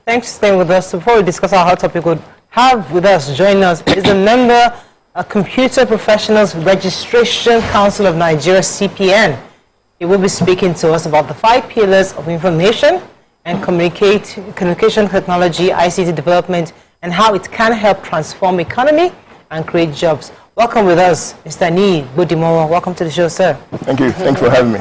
Thanks for staying with us. Before we discuss our hot topic, we'll have with us, join us, is a member of Computer Professionals Registration Council of Nigeria, CPN. He will be speaking to us about the 5 pillars of information and communication technology, ICT development, and how it can help transform economy and create jobs. Welcome with us, Mr. Niyi Gbodimowo. Welcome to the show, sir. Thank you. Thanks for having me.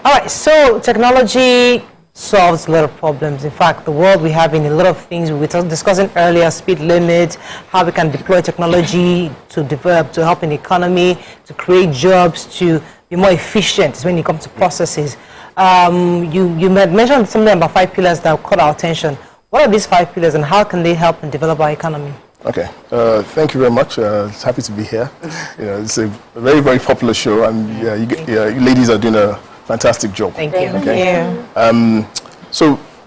All right, so technology solves a lot of problems. In fact, the world we have in a lot of things we were discussing earlier, speed limits, how we can deploy technology to develop, to help in the economy, to create jobs, to be more efficient when it comes to processes. You mentioned something about 5 pillars that caught our attention. What are these 5 pillars and how can they help and develop our economy? Okay, thank you very much. Happy to be here. It's a very, very popular show, and you ladies are doing a fantastic job. Thank you.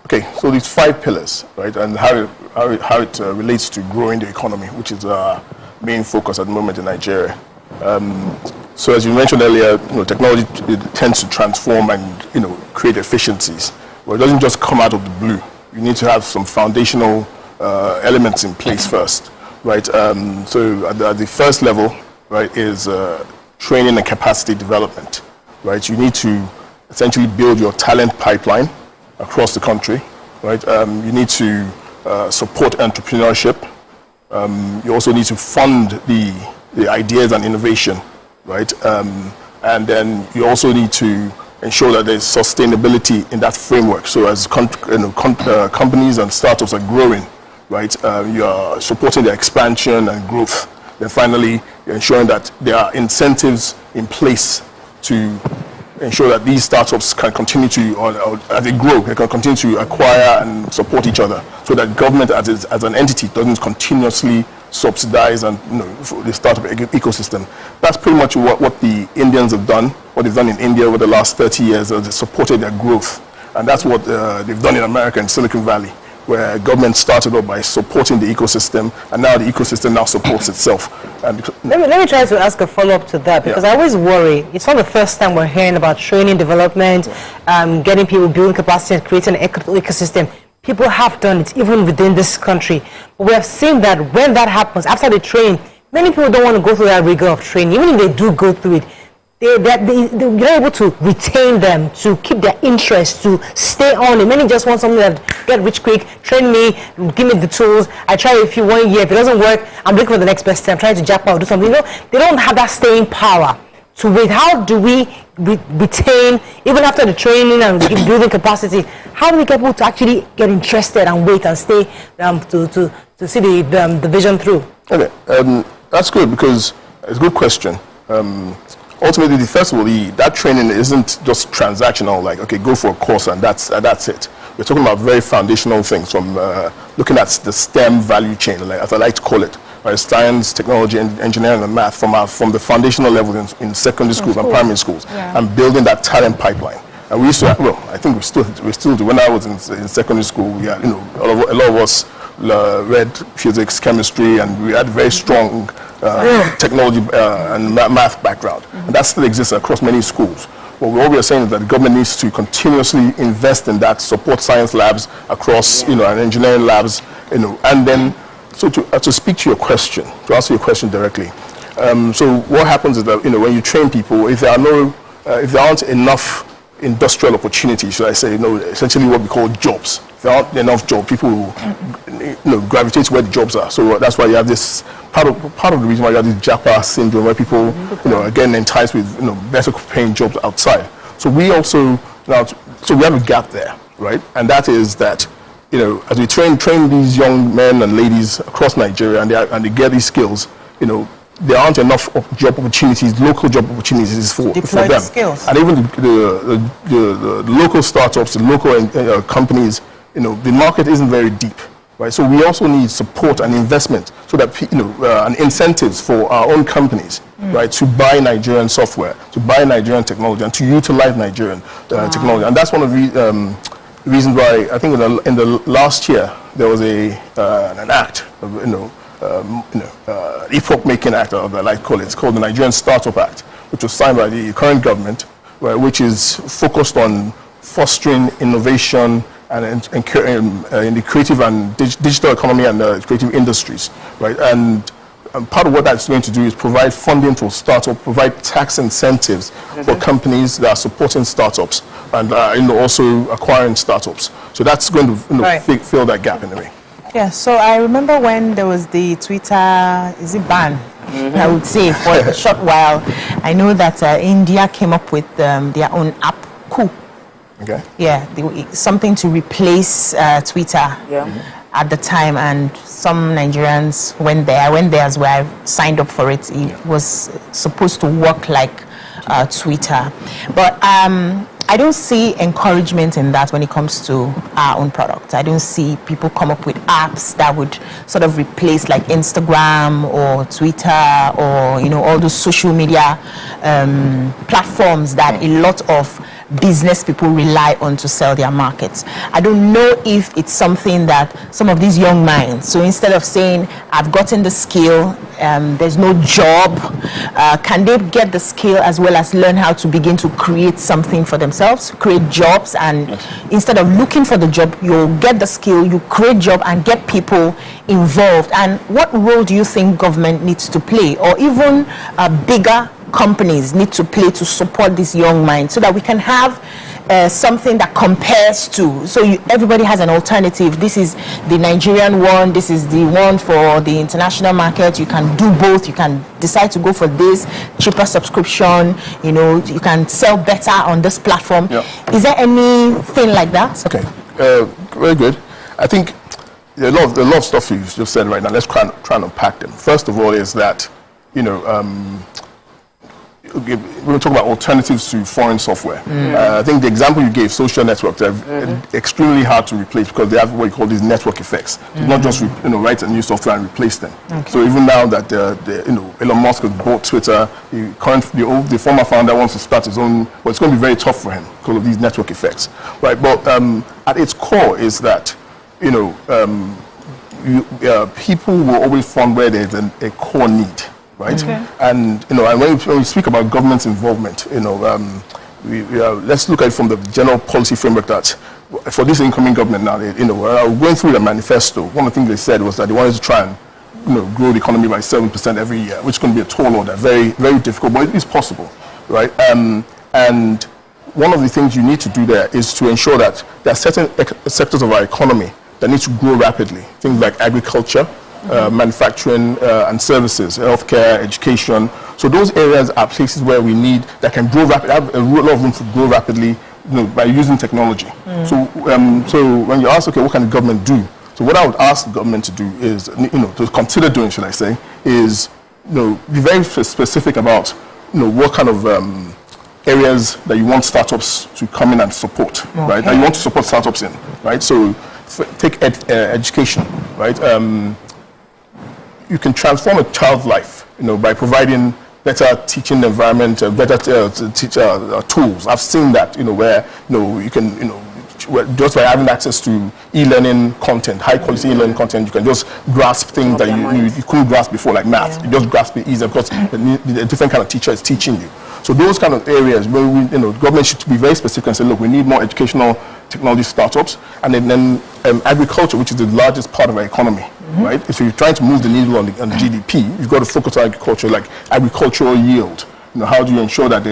Okay. So these 5 pillars, right, and how it relates to growing the economy, which is our main focus at the moment in Nigeria. So as you mentioned earlier, technology tends to transform and create efficiencies. But it doesn't just come out of the blue. You need to have some foundational elements in place first, right? So at the first level, right, is training and capacity development, right? You need to essentially build your talent pipeline across the country, right? You need to support entrepreneurship. You also need to fund the ideas and innovation, right? And then you also need to ensure that there's sustainability in that framework. So as companies and startups are growing, right, you are supporting their expansion and growth. Then finally, you're ensuring that there are incentives in place to ensure that these startups can continue to, as they grow, they can continue to acquire and support each other, so that government as an entity doesn't continuously subsidize and the startup ecosystem. That's pretty much what the Indians have done, what they've done in India over the last 30 years. They supported their growth, and that's what they've done in America, in Silicon Valley, where government started off by supporting the ecosystem, and now the ecosystem now supports itself. And let me try to ask a follow-up to that, because I always worry, it's not the first time we're hearing about training, development, getting people building capacity and creating an ecosystem. People have done it, even within this country. But we have seen that when that happens, after they train, many people don't want to go through that rigor of training. Even if they do go through it, they're not able to retain them, to keep their interest, to stay on it. Many just want something that get rich quick, train me, give me the tools. I try it for 1 year. If it doesn't work, I'm looking for the next best thing. I'm trying to jackpot or do something. They don't have that staying power to wait. How do we retain, even after the training and building capacity, how do we get people to actually get interested and wait and stay to see the vision through? Okay, that's good, because it's a good question. Ultimately, first of all, that training isn't just transactional, like, okay, go for a course and that's it. We're talking about very foundational things, from looking at the STEM value chain, like, as I like to call it, right? Science, technology, engineering, and math, from the foundational level in secondary schools and primary schools, and building that talent pipeline. And we used to, I think we still do. When I was in secondary school, we had, a lot of us read physics, chemistry, and we had very strong technology and math background. And that still exists across many schools. But what we are saying is that the government needs to continuously invest in that, support science labs across, and engineering labs, and then, so to speak to your question, to answer your question directly. So what happens is that, when you train people, if there aren't enough industrial opportunities, should I say, essentially what we call jobs. If there aren't enough jobs, people will, gravitate to where the jobs are. So that's why you have this, part of the reason why you have this Japa syndrome, where people, are getting enticed with, better paying jobs outside. So we also, so we have a gap there, right? And that is that, as we train these young men and ladies across Nigeria, and they get these skills, there aren't enough job opportunities, local job opportunities for them. Skills. And even the local startups, the local companies, the market isn't very deep, right? So we also need support and investment, so that and incentives for our own companies, right, to buy Nigerian software, to buy Nigerian technology, and to utilize Nigerian technology. And that's one of the reasons why I think in the last year there was an act, epoch-making act, I like to call it. It's called the Nigerian Startup Act, which was signed by the current government, which is focused on fostering innovation and in the creative and digital economy and creative industries, right? And part of what that's going to do is provide funding for startups, provide tax incentives for companies that are supporting startups and also acquiring startups. So that's going to fill that gap in a way. Yeah, so I remember when there was the Twitter, ban? I would say for a short while. I know that India came up with their own app, Cool. Okay. Yeah, something to replace Twitter at the time, and some Nigerians went there. I went there as well. I signed up for it. It was supposed to work like Twitter, but I don't see encouragement in that when it comes to our own product. I don't see people come up with apps that would sort of replace like Instagram or Twitter or all those social media platforms that a lot of business people rely on to sell their markets. I don't know if it's something that some of these young minds, so instead of saying I've gotten the skill, there's no job, can they get the skill as well as learn how to begin to create something for themselves, create jobs, and instead of looking for the job, you'll get the skill, you create job and get people involved. And what role do you think government needs to play, or even bigger companies need to play to support these young minds so that we can have something that compares to, so everybody has an alternative? This is the Nigerian one, this is the one for the international market. You can do both. You can decide to go for this cheaper subscription, you can sell better on this platform. Is there anything like that? Okay, very good. I think a lot of stuff you just said right now, let's try and unpack them. First of all is that we're talking about alternatives to foreign software. I think the example you gave, social networks, are extremely hard to replace because they have what you call these network effects. It's not just write a new software and replace them. So even now that Elon Musk has bought Twitter, the former founder wants to start his own, but it's going to be very tough for him because of these network effects, right? But at its core is that people will always find where there's a core need. Right, and and when we speak about government involvement, let's look at it from the general policy framework that for this incoming government now, going through the manifesto, one of the things they said was that they wanted to try and grow the economy by 7% every year, which is going to be a tall order, very, very difficult, but it is possible, right? And one of the things you need to do there is to ensure that there are certain sectors of our economy that need to grow rapidly, things like agriculture, manufacturing and services, healthcare, education. So those areas are places where we need that can grow rapidly, have a lot of room to grow rapidly, by using technology. So when you ask, okay, what can the government do? So what I would ask the government to do is, to consider doing, should I say, is, be very specific about, what kind of areas that you want startups to come in and support, right? That you want to support startups in, right? So take education, right? You can transform a child's life, by providing better teaching environment, better tools. I've seen that, where you can, just by having access to e-learning content, high quality e-learning content, you can just grasp things that you couldn't grasp before, like math. You just grasp it easier because a different kind of teacher is teaching you. So those kind of areas where government should be very specific and say, look, we need more educational technology startups, and then agriculture, which is the largest part of our economy, right? If you're trying to move the needle on the GDP, you've got to focus on agriculture, like agricultural yield. How do you ensure that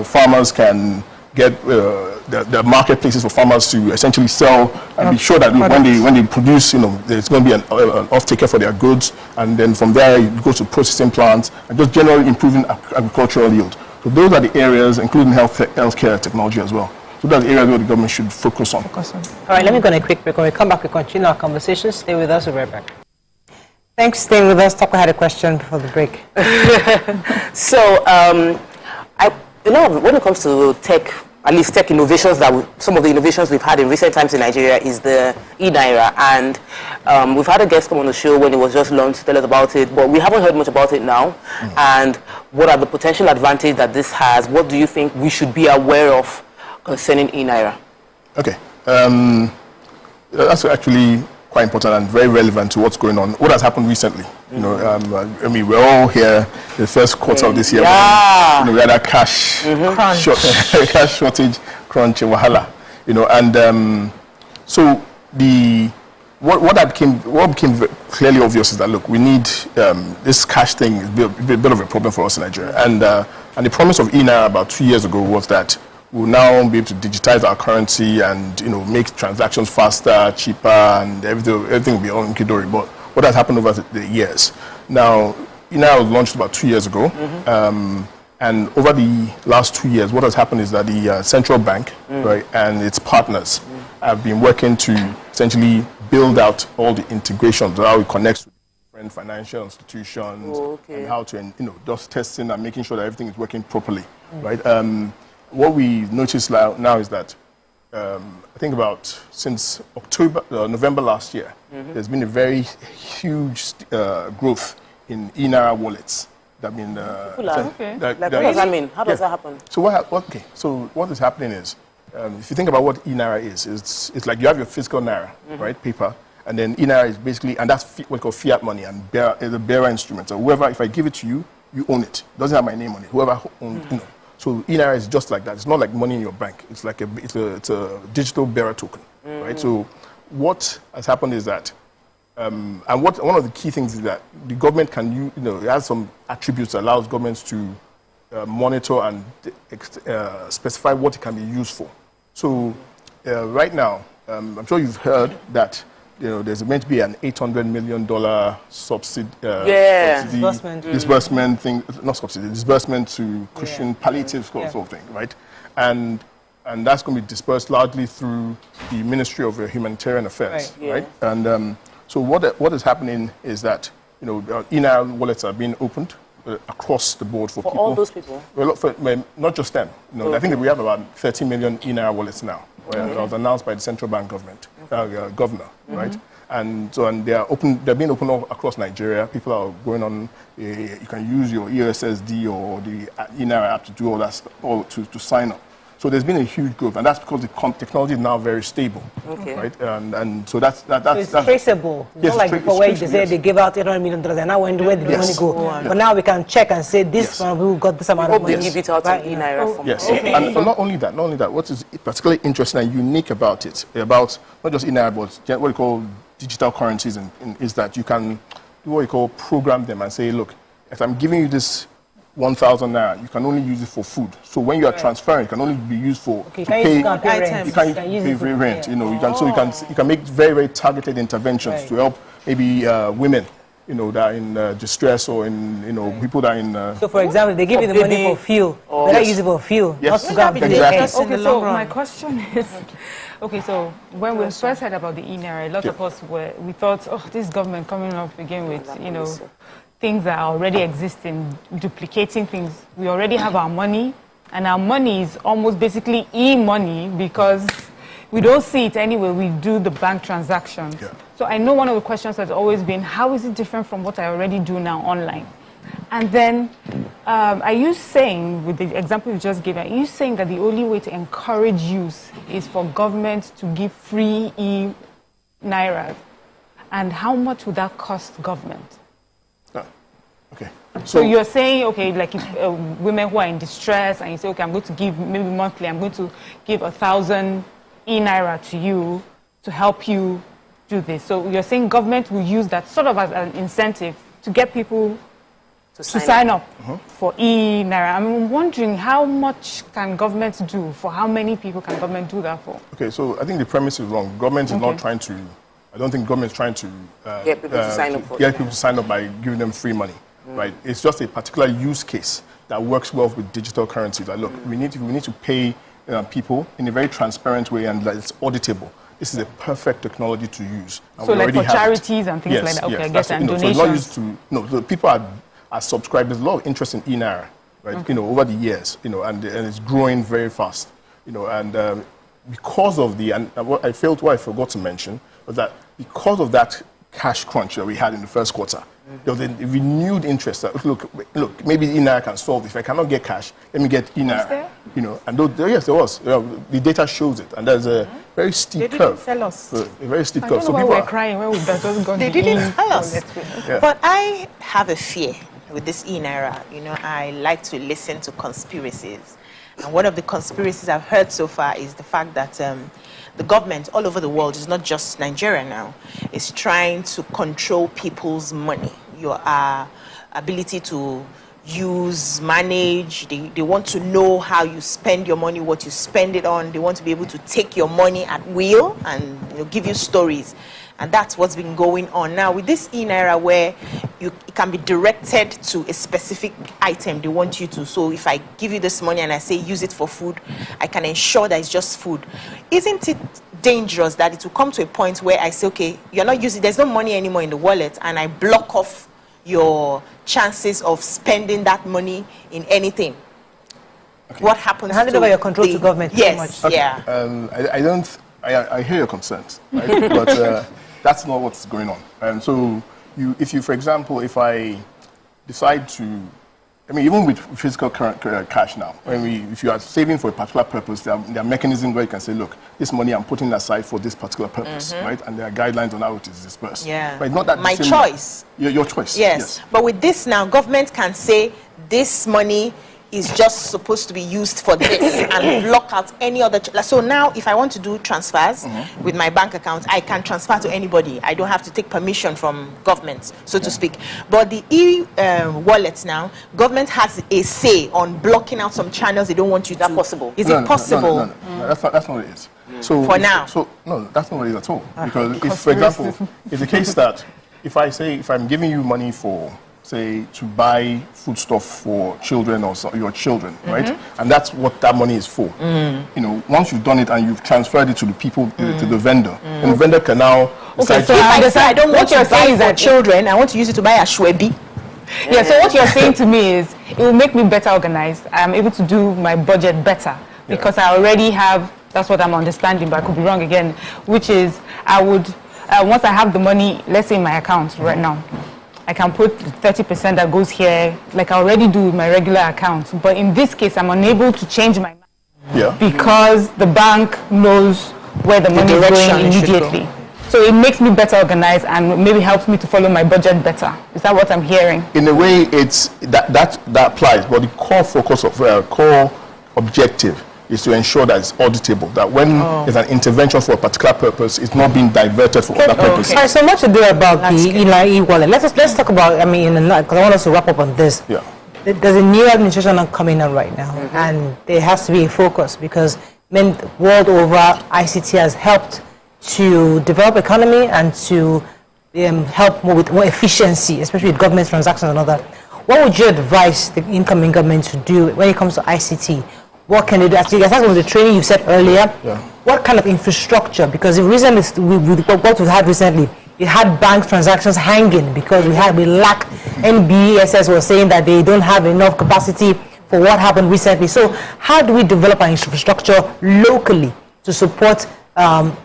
farmers can get the marketplaces for farmers to essentially sell and be sure that when they produce, there's going to be an off-taker for their goods, and then from there you go to processing plants and just generally improving agricultural yield. So those are the areas, including healthcare technology as well. So that's the area where the government should focus on. All right, let me go on a quick break. When we come back, we continue our conversation. Stay with us. We'll be right back. Thanks for staying with us. Toko had a question before the break. So, when it comes to tech, at least tech innovations, some of the innovations we've had in recent times in Nigeria is the eNaira, and we've had a guest come on the show when it was just launched to tell us about it, but we haven't heard much about it now. And what are the potential advantages that this has? What do you think we should be aware of concerning eNaira? Okay, that's actually quite important and very relevant to what's going on. What has happened recently? We're all here the first quarter of this year. When, we had a cash shortage, crunch, wahala. And So what became clearly obvious is that, look, we need this cash thing is a bit of a problem for us in Nigeria. And the promise of eNaira about 2 years ago was that we'll now be able to digitize our currency and, make transactions faster, cheaper, and everything will be on Kidori. But what has happened over the years? Now, eNaira was launched about 2 years ago. And over the last 2 years, what has happened is that the central bank, right, and its partners have been working to essentially build out all the integrations, how it connects with different financial institutions, and how to, just testing and making sure that everything is working properly, right? What we noticed now is that I think about since November last year, there's been a very huge growth in eNaira wallets. That mean, what does that mean? How does that happen? So what is happening is, if you think about what eNaira is, it's like you have your physical Naira, right, paper, and then eNaira is basically, and that's what we call fiat money and the bearer instrument. So whoever, if I give it to you, you own it. It doesn't have my name on it. Whoever owns, So eNaira is just like that. It's not like money in your bank. It's like it's a digital bearer token, right? So what has happened is that, and one of the key things is that the government can, it has some attributes that allows governments to monitor and specify what it can be used for. So right now, I'm sure you've heard that there's meant to be an $800 million disbursement thing, not subsidy, disbursement to cushion palliative sort of thing, right? And that's going to be dispersed largely through the Ministry of Humanitarian Affairs, right? And so what is happening is that eNaira wallets are being opened across the board for people. all those people? Well, not just them. I think that we have about 30 million eNaira wallets now. That was announced by the central bank governor, right? And they're being opened all across Nigeria. People are going on. You can use your ESSD or the eNaira app to do all that, to sign up. So there's been a huge growth, and that's because the technology is now very stable, right? And so that's it's traceable. It's not like before where they say they give out $800 million, and now where did the money go? But now we can check and say this one who got this amount of money. Give it out in eNaira form. Yes, and not only that. What is particularly interesting and unique about it, about not just eNaira but what we call digital currencies, is that you can do what you call program them and say, look, if I'm giving you this 1,000 naira, you can only use it for food. So when you are transferring, it can only be used for to pay. You can use it for rent. You can make very, very targeted interventions to help maybe women, that are in distress, or in people that are in. So for example, they give you the money for fuel. They don't use it for fuel. Yes, exactly. Okay, so my question is, so when we first heard about the eNaira, a lot of us we thought, this government coming up again with things that are already existing, duplicating things. We already have our money, and our money is almost basically e-money because we don't see it anyway. We do the bank transactions. So I know one of the questions has always been, how is it different from what I already do now online? And then, are you saying, with the example you just gave, are you saying that the only way to encourage use is for government to give free e-Naira? And how much would that cost government? Okay. So you're saying, like if women who are in distress, and you say, I'm going to give, maybe monthly, I'm going to give 1,000 eNaira to you to help you do this. So you're saying government will use that sort of as an incentive to get people to sign up for eNaira. I'm wondering, how much can government do? For how many people can government do that for? Okay, so I think the premise is wrong. Government is not trying to, I don't think government is trying to get people to sign up get people to sign up by giving them free money. Right, it's just a particular use case that works well with digital currencies. Like, look, we need to pay people in a very transparent way, and that it's auditable. This is a perfect technology to use. And so, like for charities and things like that. Okay, I guess, and donations. So it's not used to. The people are subscribed. There's a lot of interest in eNaira, right? Over the years, and it's growing very fast. And because of what I forgot to mention was that because of that cash crunch that we had in the first quarter. There was a renewed interest that, look, maybe eNaira can solve this. If I cannot get cash, let me get eNaira. And yes, there was. The data shows it, and there's a very steep curve. They didn't tell us. A very steep curve. So people were crying when that just gone. They didn't tell us. But I have a fear with this eNaira. I like to listen to conspiracies. And one of the conspiracies I've heard so far is the fact that the government all over the world, is not just Nigeria now, is trying to control people's money, your ability to use, manage. They want to know how you spend your money, what you spend it on. They want to be able to take your money at will and give you stories. And that's what's been going on now with this eNaira, where it can be directed to a specific item they want you to. So if I give you this money and I say use it for food, I can ensure that it's just food. Isn't it dangerous that it will come to a point where I say, okay, you're not using, there's no money anymore in the wallet, and I block off your chances of spending that money in anything? Okay. What happens? Handed over your control to government. Yes. Too much. Okay. Yeah. I hear your concerns, right? But that's not what's going on. And so, for example, if I decide to, even with physical current cash now, if you are saving for a particular purpose, there are mechanisms where you can say, look, this money I'm putting aside for this particular purpose, right? And there are guidelines on how it is dispersed. Yeah. But not that my choice. Your choice. Yes. But with this now, government can say this money is just supposed to be used for this and block out any other. So now, if I want to do transfers with my bank account, I can transfer to anybody. I don't have to take permission from government, so to speak. But the e-wallets now, government has a say on blocking out some channels they don't want you to. Is that possible? Is it possible? No. That's not what it is. So for now. No, that's not what it is at all. Because if, for example, it's the case that if I'm giving you money for, say, to buy foodstuff for children or your children, right? And that's what that money is for. Once you've done it and you've transferred it to the people, to the vendor, and the vendor can now decide. So if I don't want to buy for children, I want to use it to buy a shwebi. Yeah, so what you're saying to me is it will make me better organized. I'm able to do my budget better because I already have, that's what I'm understanding, but I could be wrong again, which is I would, once I have the money, let's say in my account right now, I can put 30% that goes here, like I already do with my regular account. But in this case, I'm unable to change my mind because the bank knows where the money is going immediately. So it makes me better organized and maybe helps me to follow my budget better. Is that what I'm hearing? In a way, it's that applies. But the core focus of core objective is to ensure that it's auditable, that when there's an intervention for a particular purpose, it's not being diverted for other purposes. All right, so much to do about the e-wallet. Let's talk about, because I want us to wrap up on this. Yeah. There's a new administration coming on right now, and there has to be a focus because world over, ICT has helped to develop economy and to help with more efficiency, especially with government transactions and all that. What would you advise the incoming government to do when it comes to ICT? What can they do? Actually, aside from the training you said earlier, what kind of infrastructure? Because the reason is with what we had recently, we had bank transactions hanging because we lack. NBSS was saying that they don't have enough capacity for what happened recently. So how do we develop our infrastructure locally to support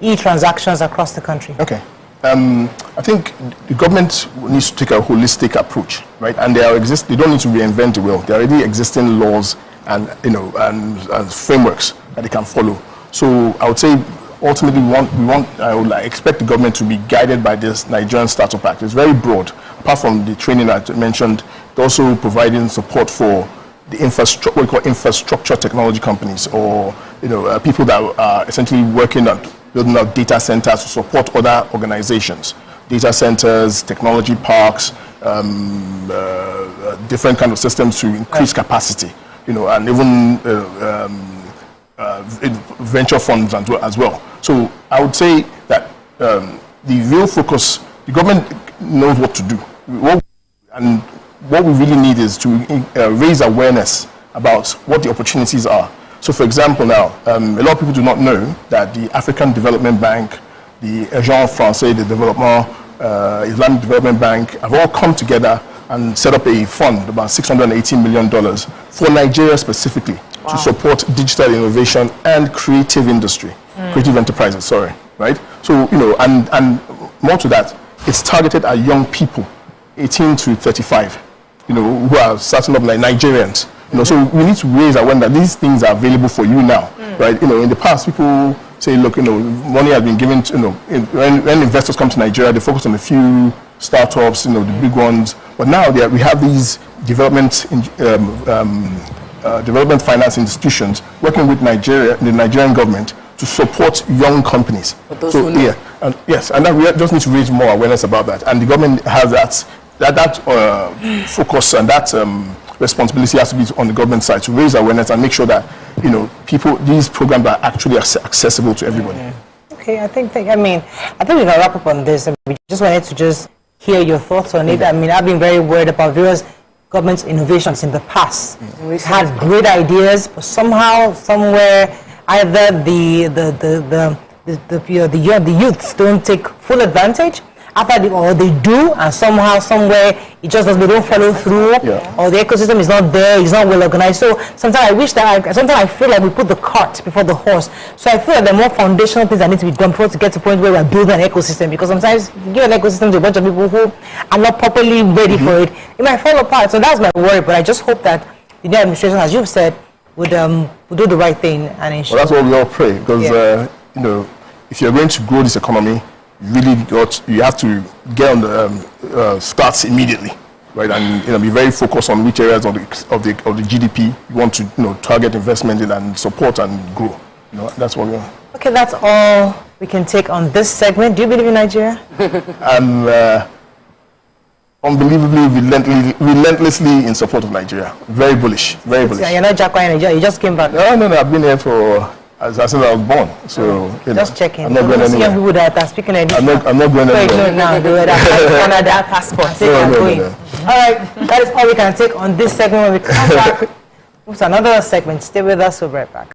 e-transactions across the country? Okay. I think the government needs to take a holistic approach, right? And they don't need to reinvent the wheel. There are already existing laws and and frameworks that they can follow. So I would say ultimately I would expect the government to be guided by this Nigerian Startup Act. It's very broad. Apart from the training that I mentioned, it's also providing support for the what we call infrastructure technology companies, or people that are essentially working on building out data centers to support other organizations, data centers, technology parks, different kind of systems to increase capacity. And even venture funds as well. So I would say that the real focus, the government knows what to do. And what we really need is to raise awareness about what the opportunities are. So for example now, a lot of people do not know that the African Development Bank, the Agence Française de Développement, Islamic Development Bank have all come together and set up a fund, about $618 million, for Nigeria specifically, to support digital innovation and creative industry, creative enterprises, right? So, and more to that, it's targeted at young people, 18 to 35, who are starting up like Nigerians. So we need to raise awareness that these things are available for you now, right? In the past, people say, look, money has been given to, when investors come to Nigeria, they focus on a few startups, the big ones. But now we have these development development finance institutions working with Nigeria, the Nigerian government, to support young companies. So yeah, and yes, and we just need to raise more awareness about that. And the government has that focus and that responsibility has to be on the government side to raise awareness and make sure that these programs are actually accessible to everybody. Okay, I think we can wrap up on this. We just wanted to just hear your thoughts on it. I mean, I've been very worried about various government innovations in the past. We've had great ideas, but somehow, somewhere, either the youths don't take full advantage, or they do, and somehow, somewhere, it just doesn't, they don't follow through, or the ecosystem is not there, it's not well organized. So sometimes I feel like we put the cart before the horse. So I feel like there are more foundational things that need to be done before to get to the point where we're building an ecosystem, because sometimes you give an ecosystem to a bunch of people who are not properly ready for it, it might fall apart. So that's my worry, but I just hope that the new administration, as you've said, would do the right thing and ensure. Well, that's what we all pray, because if you're going to grow this economy, you have to get on the starts immediately, right? And be very focused on which areas of the GDP you want to target investment in and support and grow. That's what we are. Okay, that's all we can take on this segment. Do you believe in Nigeria? I'm unbelievably, relentlessly in support of Nigeria. Very bullish, very bullish. You're not Jackpot in Nigeria. You just came back. No. I've been here for. As I said, I was born, so just checking. I'm not going anywhere. Young people that are speaking English. I'm not going anywhere. Now, Canada passport. No. All right, that is all we can take on this segment. When we come back, move to another segment. Stay with us. We'll be right back.